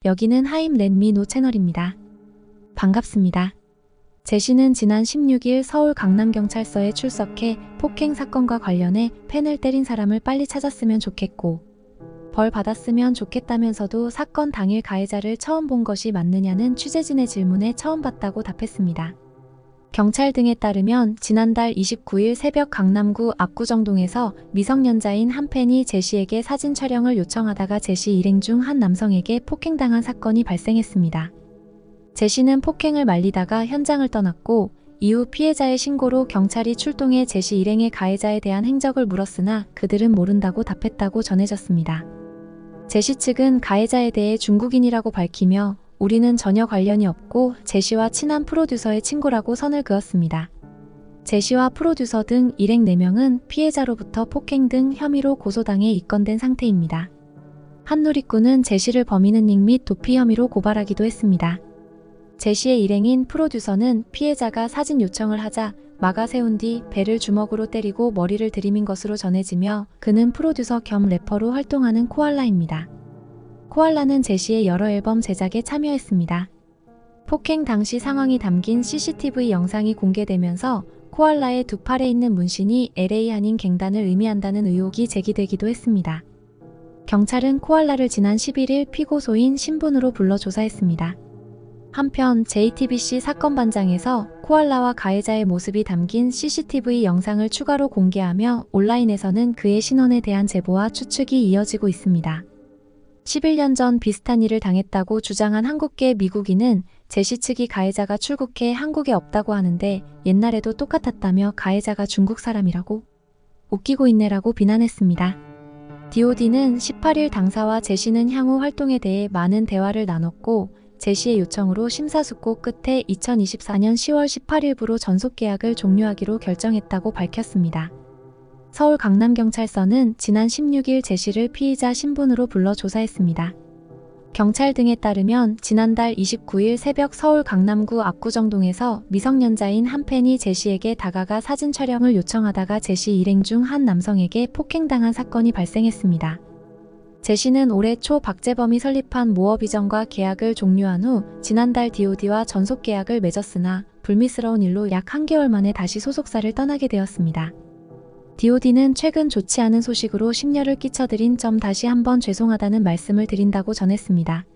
여기는 하임 렛미노 채널입니다. 반갑습니다. 제시는 지난 16일 서울 강남경찰서에 출석해 폭행 사건과 관련해 펜을 때린 사람을 빨리 찾았으면 좋겠고 벌 받았으면 좋겠다면서도 사건 당일 가해자를 처음 본 것이 맞느냐는 취재진의 질문에 처음 봤다고 답했습니다. 경찰 등에 따르면 지난달 29일 새벽 강남구 압구정동에서 미성년자인 한 팬이 제시에게 사진 촬영을 요청하다가 제시 일행 중 한 남성에게 폭행당한 사건이 발생했습니다. 제시는 폭행을 말리다가 현장을 떠났고 이후 피해자의 신고로 경찰이 출동해 제시 일행의 가해자에 대한 행적을 물었으나 그들은 모른다고 답했다고 전해졌습니다. 제시 측은 가해자에 대해 중국인이라고 밝히며 우리는 전혀 관련이 없고 제시와 친한 프로듀서의 친구라고 선을 그었습니다. 제시와 프로듀서 등 일행 4명은 피해자로부터 폭행 등 혐의로 고소당해 입건된 상태입니다. 한 누리꾼은 제시를 범인은 닉 및 도피 혐의로 고발하기도 했습니다. 제시의 일행인 프로듀서는 피해자가 사진 요청을 하자 막아 세운 뒤 배를 주먹으로 때리고 머리를 들이민 것으로 전해지며 그는 프로듀서 겸 래퍼로 활동하는 코알라입니다. 코알라는 제시의 여러 앨범 제작에 참여했습니다. 폭행 당시 상황이 담긴 CCTV 영상이 공개되면서 코알라의 두 팔에 있는 문신이 LA 한인 갱단을 의미한다는 의혹이 제기되기도 했습니다. 경찰은 코알라를 지난 11일 피고소인 신분으로 불러 조사했습니다. 한편 JTBC 사건반장에서 코알라와 가해자의 모습이 담긴 CCTV 영상을 추가로 공개하며 온라인에서는 그의 신원에 대한 제보와 추측이 이어지고 있습니다. 11년 전 비슷한 일을 당했다고 주장한 한국계 미국인은 제시 측이 가해자가 출국해 한국에 없다고 하는데 옛날에도 똑같았다며 가해자가 중국 사람이라고 웃기고 있네라고 비난했습니다. DOD는 18일 당사와 제시는 향후 활동에 대해 많은 대화를 나눴고 제시의 요청으로 심사숙고 끝에 2024년 10월 18일부로 전속계약을 종료하기로 결정했다고 밝혔습니다. 서울 강남경찰서는 지난 16일 제시를 피의자 신분으로 불러 조사했습니다. 경찰 등에 따르면 지난달 29일 새벽 서울 강남구 압구정동에서 미성년자인 한 팬이 제시에게 다가가 사진 촬영을 요청하다가 제시 일행 중 한 남성에게 폭행당한 사건이 발생했습니다. 제시는 올해 초 박재범이 설립한 모어비전과 계약을 종료한 후 지난달 DOD와 전속계약을 맺었으나 불미스러운 일로 약 1개월 만에 다시 소속사를 떠나게 되었습니다. DOD는 최근 좋지 않은 소식으로 심려를 끼쳐드린 점 다시 한번 죄송하다는 말씀을 드린다고 전했습니다.